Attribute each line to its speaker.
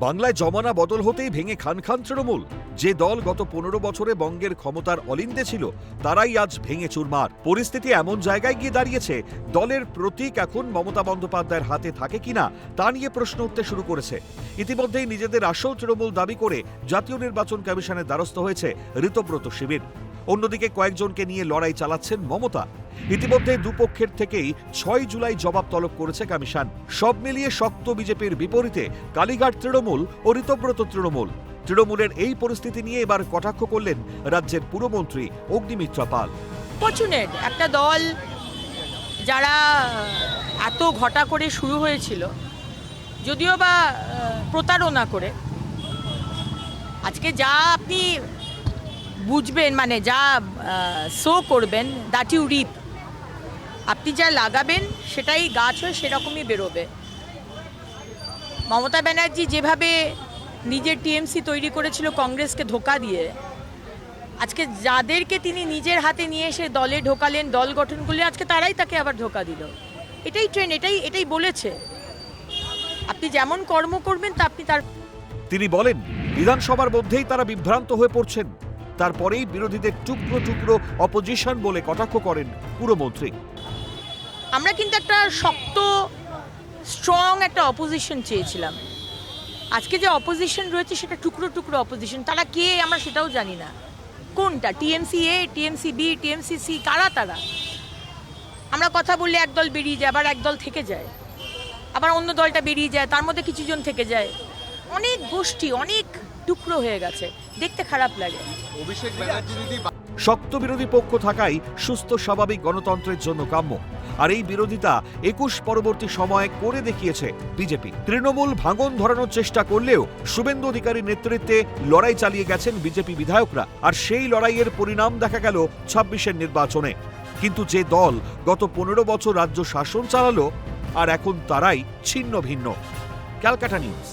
Speaker 1: বাংলায় জমানা বদল হতেই ভেঙে খান খান তৃণমূল। যে দল গত 15 বছরে বঙ্গের ক্ষমতার অলিন্দে ছিল, তারাই আজ ভেঙে চুরমার। পরিস্থিতি এমন জায়গায় গিয়ে দাঁড়িয়েছে, দলের প্রতীক এখন মমতা বন্দ্যোপাধ্যায়ের হাতে থাকে কিনা তা নিয়ে প্রশ্ন উঠতে শুরু করেছে। ইতিমধ্যেই নিজেদের আসল তৃণমূল দাবি করে জাতীয় নির্বাচন কমিশনের দ্বারস্থ হয়েছে ঋতব্রত শিবির। অন্যদিকে কয়েকজনকে নিয়ে লড়াই চালাচ্ছেন মমতা। ইতিমধ্যে দুপক্ষের থেকেই 6 জুলাই জবাব তলব করেছে কমিশন। সব মিলিয়ে শক্ত বিজেপির বিপরীতে কালীঘাট তৃণমূল ও ঋতব্রত তৃণমূল। তৃণমূলের এই পরিস্থিতি নিয়ে এবার কটাক্ষ করলেন রাজ্যের পুরমন্ত্রী অগ্নিমিত্রা পাল।
Speaker 2: ফরচুনেট একটা দল যারা এত ঘটা করে শুরু হয়েছিল, যদিও বা প্রতারণা করে, আজকে যা আপনি বুঝবেন, মানে যা শো করবেন, দ্যাট ইউ রিপ। আপনি যা লাগাবেন সেটাই গাছ হয়ে সেরকমই বেরোবে। মমতা ব্যানার্জি যেভাবে নিজের টিএমসি তৈরি করেছিল কংগ্রেসকে ধোঁকা দিয়ে, আজকে যাদেরকে তিনি নিজের হাতে নিয়ে এসে দলে ঢোকালেন, দল গঠন করলেন, আজকে তারাই তাকে আবার ধোঁকা দিল। এটাই ট্রেন্ড, এটাই বলেছে। আপনি যেমন কর্ম করবেন তা আপনি তার।
Speaker 1: তিনি বলেন, বিধানসভার মধ্যেই তারা বিভ্রান্ত হয়ে পড়ছেন। তারপরেই বিরোধীদের টুকরো টুকরো অপোজিশন বলে কটাক্ষ করেন পুরমন্ত্রী।
Speaker 2: আমরা কিন্তু একটা শক্ত স্ট্রং একটা অপোজিশন চেয়েছিলাম। আজকে যে অপোজিশন রয়েছে সেটা টুকরো টুকরো অপোজিশন। তারা কে আমরা সেটাও জানি না। কোনটা টিএমসি এ, টিএমসি বি, টিএমসি সি, কারা তারা? আমরা কথা বললে একদল বেরিয়ে যায়, আবার একদল থেকে যায়, আবার অন্য দলটা বেরিয়ে যায়, তার মধ্যে কিছুজন থেকে যায়। অনেক গোষ্ঠী, অনেক টুকরো হয়ে গেছে, দেখতে খারাপ লাগে।
Speaker 3: অভিষেক ব্যানার্জি যদি
Speaker 1: শক্ত বিরোধী পক্ষ থাকাই সুস্থ স্বাভাবিক গণতন্ত্রের জন্য কাম্য। আর এই বিরোধিতা 21 পরবর্তী সময়ে করে দেখিয়েছে বিজেপি। তৃণমূল ভাঙন ধরানোর চেষ্টা করলেও শুভেন্দু অধিকারীর নেতৃত্বে লড়াই চালিয়ে গেছেন বিজেপি বিধায়করা। আর সেই লড়াইয়ের পরিণাম দেখা গেল 26-এর নির্বাচনে। কিন্তু যে দল গত 15 বছর রাজ্য শাসন চালালো, আর এখন তারাই ছিন্ন ভিন্ন। ক্যালকাটা নিউজ।